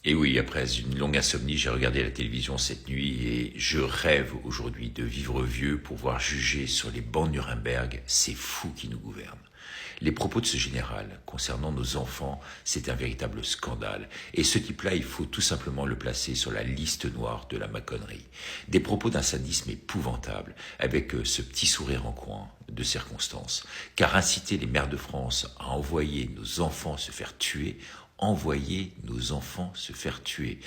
Et oui, après une longue insomnie, j'ai regardé la télévision cette nuit et je rêve aujourd'hui de vivre vieux pour voir juger sur les bancs de Nuremberg ces fous qui nous gouvernent. Les propos de ce général concernant nos enfants, c'est un véritable scandale. Et ce type-là, il faut tout simplement le placer sur la liste noire de la maconnerie. Des propos d'un sadisme épouvantable, avec ce petit sourire en coin de circonstance. Car inciter les mères de France à envoyer nos enfants se faire tuer, envoyer nos enfants se faire tuer.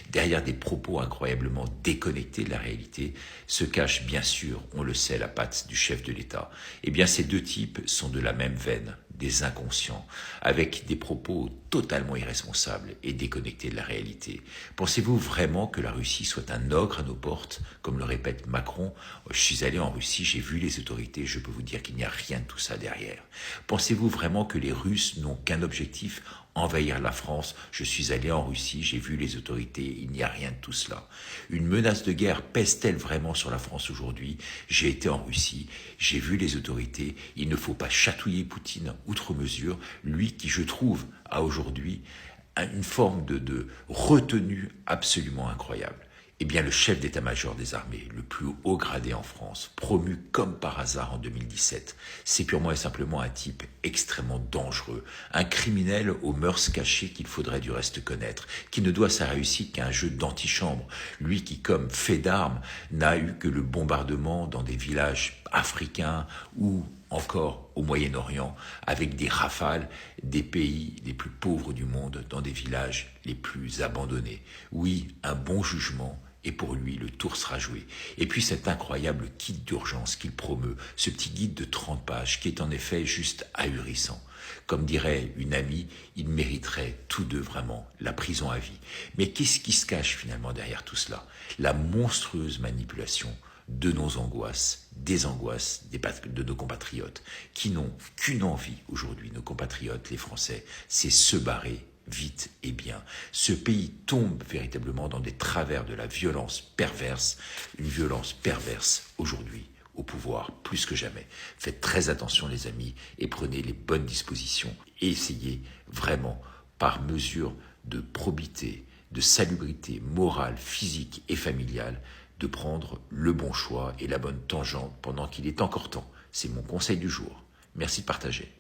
Derrière des propos incroyablement déconnectés de la réalité se cache bien sûr, on le sait, la patte du chef de l'État. Eh bien ces deux types sont de la même veine, des inconscients, avec des propos totalement irresponsables et déconnectés de la réalité. Pensez-vous vraiment que la Russie soit un ogre à nos portes, comme le répète Macron? Je suis allé en Russie, j'ai vu les autorités, je peux vous dire qu'il n'y a rien de tout ça derrière. Pensez-vous vraiment que les Russes n'ont qu'un objectif? Envahir la France, je suis allé en Russie, j'ai vu les autorités, il n'y a rien de tout cela. Une menace de guerre pèse-t-elle vraiment sur la France aujourd'hui? J'ai été en Russie, j'ai vu les autorités, il ne faut pas chatouiller Poutine outre mesure, lui qui, je trouve, a aujourd'hui une forme de retenue absolument incroyable. Eh bien, le chef d'état-major des armées, le plus haut gradé en France, promu comme par hasard en 2017, c'est purement et simplement un type extrêmement dangereux, un criminel aux mœurs cachées qu'il faudrait du reste connaître, qui ne doit sa réussite qu'à un jeu d'antichambre, lui qui, comme fait d'armes, n'a eu que le bombardement dans des villages africains ou encore au Moyen-Orient, avec des rafales des pays les plus pauvres du monde dans des villages les plus abandonnés. Oui, un bon jugement, et pour lui, le tour sera joué. Et puis cet incroyable kit d'urgence qu'il promeut, ce petit guide de 30 pages, qui est en effet juste ahurissant. Comme dirait une amie, ils mériteraient tous deux vraiment la prison à vie. Mais qu'est-ce qui se cache finalement derrière tout cela? La monstrueuse manipulation de nos angoisses, des angoisses de nos compatriotes, qui n'ont qu'une envie aujourd'hui, nos compatriotes, les Français, c'est se barrer vite et bien. Ce pays tombe véritablement dans des travers de la violence perverse, une violence perverse aujourd'hui au pouvoir plus que jamais. Faites très attention les amis et prenez les bonnes dispositions et essayez vraiment par mesure de probité, de salubrité morale, physique et familiale de prendre le bon choix et la bonne tangente pendant qu'il est encore temps. C'est mon conseil du jour. Merci de partager.